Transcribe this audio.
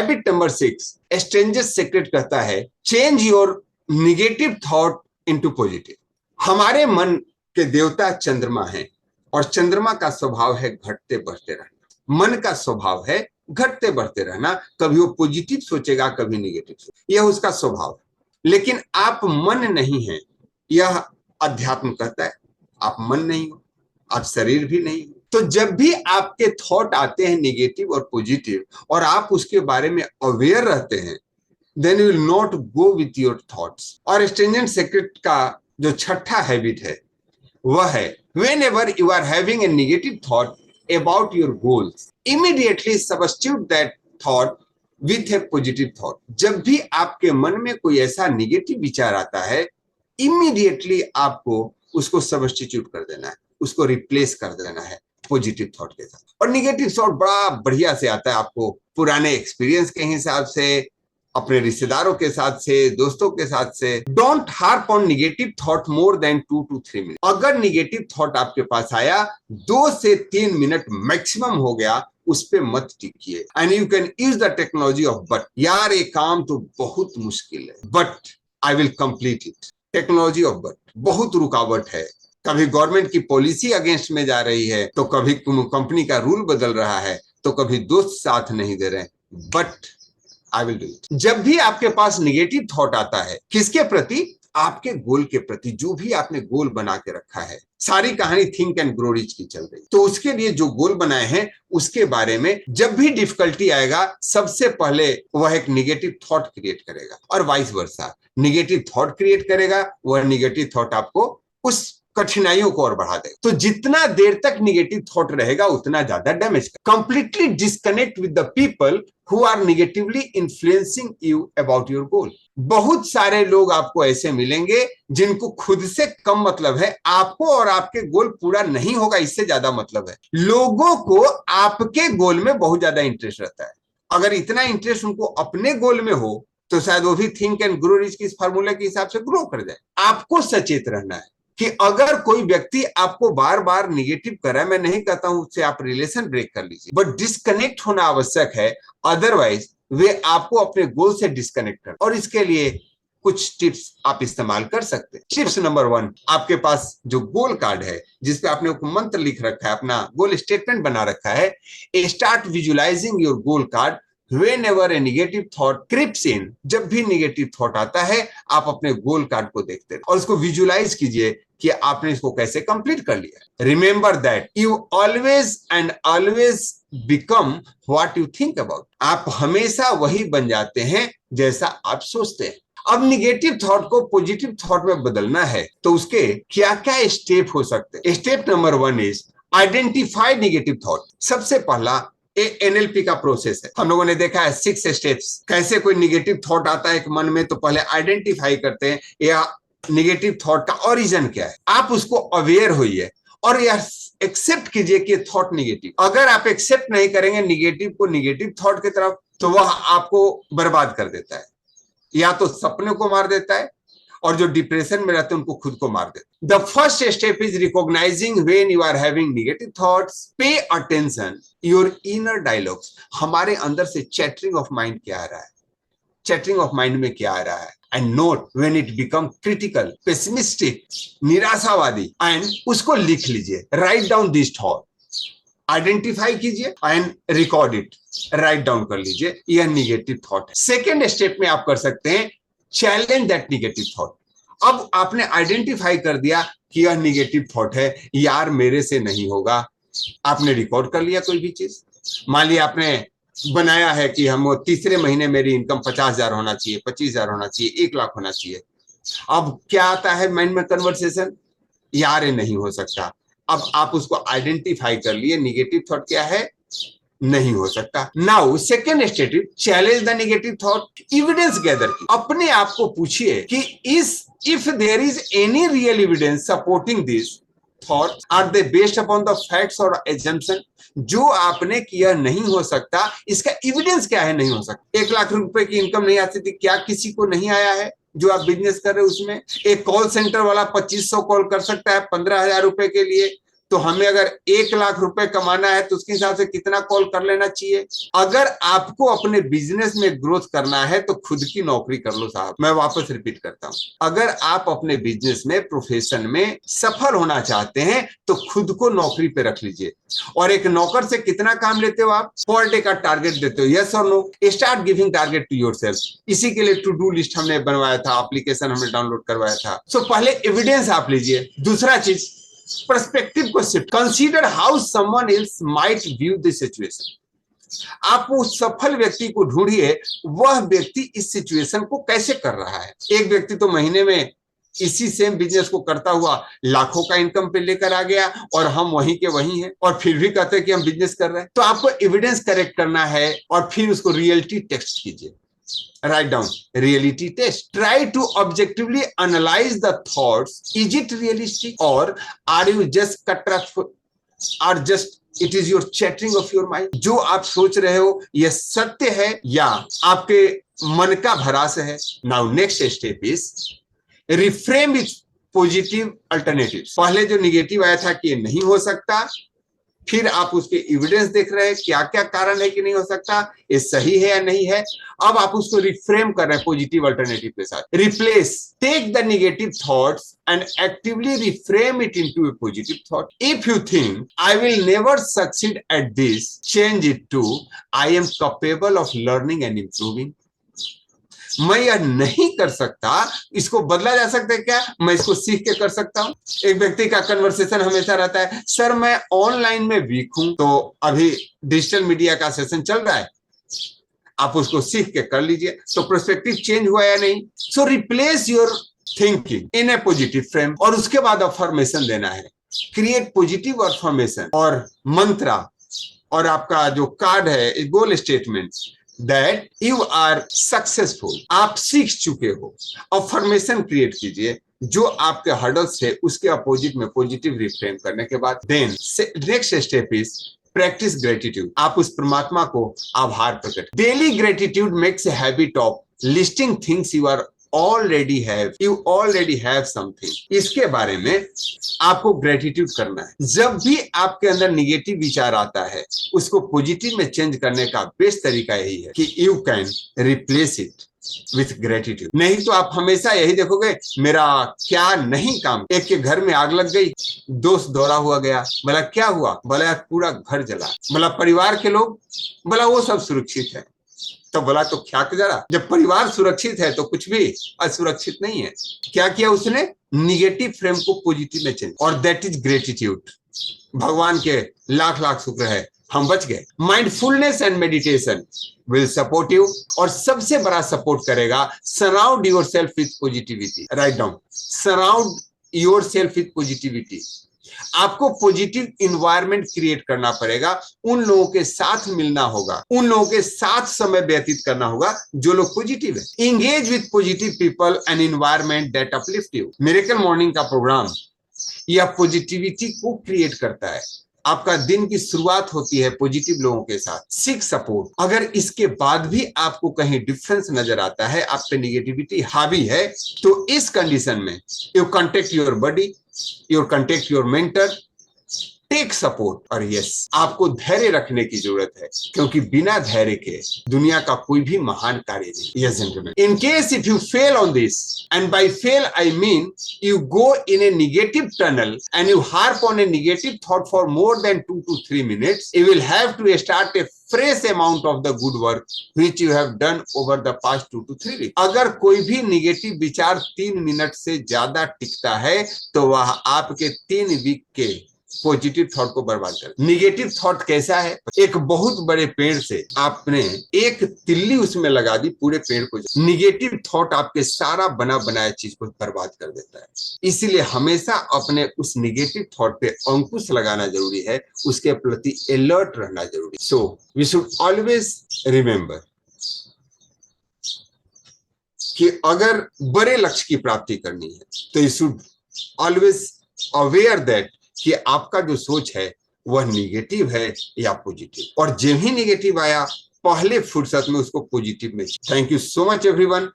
Habit number 6, strangers secret कहता है change your negative thought into positive. हमारे मन के देवता चंद्रमा हैं और चंद्रमा का स्वभाव है घटते बढ़ते रहना। मन का स्वभाव है घटते बढ़ते रहना, कभी वो पॉजिटिव सोचेगा कभी निगेटिव, यह उसका स्वभाव है। लेकिन आप मन नहीं है, यह अध्यात्म कहता है आप मन नहीं हो, आप शरीर भी नहीं हो। तो जब भी आपके थॉट आते हैं निगेटिव और पॉजिटिव और आप उसके बारे में अवेयर रहते हैं, then you will not go with your thoughts. और स्ट्रेंजर सीक्रेट का जो छठा हैबिट है वह है whenever you are having a negative thought about your goals, immediately substitute that thought with a positive thought। जब भी आपके मन में कोई ऐसा निगेटिव विचार आता है, इमीडिएटली आपको उसको सब्स्टिट्यूट कर देना है, उसको रिप्लेस कर देना है पॉजिटिव थॉट के साथ। और निगेटिव थॉट बड़ा बढ़िया से आता है आपको पुराने एक्सपीरियंस के हिसाब से, अपने रिश्तेदारों के साथ से, दोस्तों के साथ से। Don't harp on negative thought more than 2 to 3 minute. अगर निगेटिव थॉट आपके पास आया 2 से 3 मिनट मैक्सिमम हो गया, उस पे मत टिकिए। And you can use the technology of but. यार ये काम तो बहुत मुश्किल है, but I will complete it. Technology of but, बहुत रुकावट है। कभी गवर्नमेंट की पॉलिसी अगेंस्ट में जा रही है, तो कभी कंपनी का रूल बदल रहा है, तो कभी दोस्त साथ नहीं दे रहे, but I will do it. जब भी आपके पास निगेटिव थॉट आता है, किसके प्रति? आपके गोल के प्रति। जो भी आपने गोल बना के रखा है, सारी कहानी थिंक एंड ग्रो रिच की चल रही, तो उसके लिए जो गोल बनाए हैं उसके बारे में जब भी डिफिकल्टी आएगा, सबसे पहले वह एक निगेटिव थॉट क्रिएट करेगा, और vice versa. Negative thought create करेगा, वह निगेटिव थॉट आपको उस कठिनाइयों को और बढ़ा देगा। तो जितना देर तक निगेटिव थॉट रहेगा उतना ज्यादा damage. Completely disconnect with the people who are negatively influencing you about your goal. बहुत सारे लोग आपको ऐसे मिलेंगे जिनको खुद से कम मतलब है, आपको और आपके गोल पूरा नहीं होगा इससे ज्यादा मतलब है। लोगों को आपके गोल में बहुत ज्यादा इंटरेस्ट रहता है। अगर इतना इंटरेस्ट उनको अपने गोल में हो तो शायद वो भी थिंक एंड ग्रो रिच की इस फार्मूला के हिसाब से ग्रो कर जाए। आपको सचेत रहना है कि अगर कोई व्यक्ति आपको बार बार निगेटिव कर रहा है, मैं नहीं कहता हूं उससे आप रिलेशन ब्रेक कर लीजिए, बट डिस्कनेक्ट होना आवश्यक है, अदरवाइज वे आपको अपने गोल से डिस्कनेक्ट कर। और इसके लिए कुछ टिप्स आप इस्तेमाल कर सकते हैं। टिप्स नंबर 1, आपके पास जो गोल कार्ड है जिसपे आपने एक मंत्र लिख रखा है, अपना गोल स्टेटमेंट बना रखा है, start visualising your goal card whenever a negative thought creeps in। जब भी नेगेटिव थॉट आता है, आप अपने गोल कार्ड को देखते हैं और उसको विजुअलाइज कीजिए कि आपने इसको कैसे कंप्लीट कर लिया। Remember that you always and always become what you think about. आप हमेशा वही बन जाते हैं जैसा आप सोचते हैं। अब निगेटिव थॉट को पॉजिटिव थॉट में बदलना है, तो उसके क्या क्या स्टेप हो सकते हैं। Step number 1 is identify negative thought. सबसे पहला एनएलपी का प्रोसेस है। हम लोगों ने देखा है 6 स्टेप्स। कैसे कोई निगेटिव थॉट आता है एक मन में, तो पहले आइडेंटिफाई करते हैं या निगेटिव थॉट का ओरिजिन क्या है। आप उसको अवेयर होइए और यह एक्सेप्ट कीजिए कि थॉट निगेटिव। अगर आप एक्सेप्ट नहीं करेंगे निगेटिव को निगेटिव थॉट की तरफ, तो वह आपको बर्बाद कर देता है, या तो सपने को मार देता है, और जो डिप्रेशन में रहते हैं उनको खुद को मार देते। The first step is recognising when you are having negative thoughts. Pay attention your inner dialogues. हमारे अंदर से चैटरिंग ऑफ माइंड क्या आ रहा है, चैटरिंग ऑफ माइंड में क्या आ रहा है, and note when it become critical, pessimistic, निराशावादी, एंड उसको लिख लीजिए। Write down this thought, identify कीजिए and record it, write down कर लीजिए, यह निगेटिव थॉट है। सेकेंड स्टेप में आप कर सकते हैं चैलेंज दैट निगेटिव थॉट। अब आपने आइडेंटिफाई कर दिया कि यह निगेटिव थॉट है, यार मेरे से नहीं होगा। आपने रिकॉर्ड कर लिया कोई भी चीज। मान लिया आपने बनाया है कि हम 3रे महीने मेरी इनकम 50,000 होना चाहिए, 25,000 होना चाहिए, 1 लाख होना चाहिए। अब क्या आता है माइंड में कन्वर्सेशन, यार ये नहीं हो सकता। अब आप उसको आइडेंटिफाई कर लिए, निगेटिव थॉट क्या है, नहीं हो सकता। Now second step, challenge the negative thought. Evidence gather की, अपने आप को पूछिए कि if there is any real evidence supporting this thought, are they based upon the facts और एजम्पशन। जो आपने किया नहीं हो सकता, इसका एविडेंस क्या है नहीं हो सकता। 1 लाख रुपए की इनकम नहीं आती थी, क्या किसी को नहीं आया है जो आप बिजनेस कर रहे हो उसमें? एक कॉल सेंटर वाला 2500 कॉल कर सकता है 15,000 रुपए के लिए, तो हमें अगर 1 लाख रुपए कमाना है तो उसके हिसाब से कितना कॉल कर लेना चाहिए। अगर आपको अपने बिजनेस में ग्रोथ करना है तो खुद की नौकरी कर लो साहब। मैं वापस रिपीट करता हूं, अगर आप अपने बिजनेस में, प्रोफेशन में सफल होना चाहते हैं तो खुद को नौकरी पे रख लीजिए। और एक नौकर से कितना काम लेते हो आप? पर डे का टारगेट देते हो, यस और no? Start giving target to yourself. इसी के लिए टू डू लिस्ट हमने बनवाया था, एप्लीकेशन हमने डाउनलोड करवाया था। सो पहले एविडेंस आप लीजिए। दूसरा चीज, पर्सपेक्टिव को shift. Consider how someone else might view this situation. आप उस सफल व्यक्ति को ढूंढिए, वह व्यक्ति इस सिचुएशन को कैसे कर रहा है। एक व्यक्ति तो महीने में इसी सेम बिजनेस को करता हुआ लाखों का इनकम पे लेकर आ गया और हम वहीं के वहीं हैं और फिर भी कहते हैं कि हम बिजनेस कर रहे हैं। तो आपको एविडेंस करेक्ट करना है और फिर उसको रियलिटी टेस्ट कीजिए। Write down reality test. Try to objectively analyze the thoughts. Is it realistic or are you just or just it is your chattering of your mind? जो आप सोच रहे हो यह सत्य है या आपके मन का भरास है? Now next step is reframe with positive alternatives. पहले जो निगेटिव आया था कि ये नहीं हो सकता, फिर आप उसके एविडेंस देख रहे हैं क्या क्या कारण है कि नहीं हो सकता, ये सही है या नहीं है। अब आप उसको रिफ्रेम कर रहे हैं पॉजिटिव अल्टरनेटिव के साथ। Replace, take the negative thoughts and actively reframe it into a positive thought. If you think I will never succeed at this, change it to I am capable of learning and improving. मैं यह नहीं कर सकता, इसको बदला जा सकता है क्या? मैं इसको सीख के कर सकता हूं। एक व्यक्ति का कन्वर्सेशन हमेशा रहता है, सर मैं ऑनलाइन में वीक हूं, तो अभी डिजिटल मीडिया का सेशन चल रहा है, आप उसको सीख के कर लीजिए। तो पर्सपेक्टिव चेंज हुआ या नहीं? सो replace your thinking in A positive frame. और उसके बाद अफर्मेशन देना है। क्रिएट पॉजिटिव अफर्मेशन और मंत्रा और आपका जो कार्ड है, गोल statement, that you are successful, आप सीख चुके हो। अफर्मेशन क्रिएट कीजिए जो आपके हर्डल्स है उसके अपोजिट में पॉजिटिव रिफ्रेम करने के बाद then next step is practice gratitude. आप उस परमात्मा को आभार प्रकट। Daily gratitude makes a habit of listing things you are already have something. इसके बारे में आपको ग्रेटिट्यूड करना है। जब भी आपके अंदर निगेटिव विचार आता है उसको पॉजिटिव में चेंज करने का बेस्ट तरीका यही है कि you can replace it with gratitude. नहीं तो आप हमेशा यही देखोगे मेरा क्या नहीं काम। एक के घर में आग लग गई, दोस्त दौड़ा हुआ गया, बोला क्या हुआ? बोला यार पूरा घर जला। बोला परिवार के लोग? बोला वो सब सुरक्षित है। तो बोला तो क्या जरा, जब परिवार सुरक्षित है तो कुछ भी असुरक्षित नहीं है। क्या किया उसने? निगेटिव फ्रेम को पॉजिटिव में चेंज। और दैट इज ग्रेटिट्यूड। भगवान के लाख लाख शुक्र है हम बच गए। Mindfulness and meditation will support you. और सबसे बड़ा सपोर्ट करेगा surround your self with positivity. Write down, surround your self with positivity. आपको पॉजिटिव इन्वायरमेंट क्रिएट करना पड़ेगा। उन लोगों के साथ मिलना होगा, उन लोगों के साथ समय व्यतीत करना होगा जो लोग पॉजिटिव है। Engage with positive people and environment that uplift you. Miracle morning का प्रोग्राम यह पॉजिटिविटी को क्रिएट करता है। आपका दिन की शुरुआत होती है पॉजिटिव लोगों के साथ। Seek support. अगर इसके बाद भी आपको कहीं डिफरेंस नजर आता है, आप पे निगेटिविटी हावी है, तो इस कंडीशन में you contact your body, your contact your mentor, take support. और यस, आपको धैर्य रखने की जरूरत है क्योंकि बिना धैर्य के दुनिया का कोई भी महान कार्य नहीं। Yes gentleman, in case if you fail on this, and by fail I mean you go in a negative tunnel and you harp on a negative thought for more than 2 to 3 minutes, you will have to start a fresh amount of the good work which you have done over the past 2 to 3 weeks. अगर कोई भी negative विचार 3 minute से ज्यादा टिकता है तो वह आपके 3 वीक के पॉजिटिव थॉट को बर्बाद कर। निगेटिव थॉट कैसा है? एक बहुत बड़े पेड़ से आपने एक तिल्ली उसमें लगा दी, पूरे पेड़ को। निगेटिव थॉट आपके सारा बना बनाया चीज को बर्बाद कर देता है। इसीलिए हमेशा अपने उस निगेटिव थॉट पे अंकुश लगाना जरूरी है, उसके प्रति अलर्ट रहना जरूरी है। So we should always remember कि अगर बड़े लक्ष्य की प्राप्ति करनी है तो you should always aware that कि आपका जो सोच है वह निगेटिव है या पॉजिटिव। और जब ही निगेटिव आया पहले फुर्सत में उसको पॉजिटिव में। Thank you so much everyone.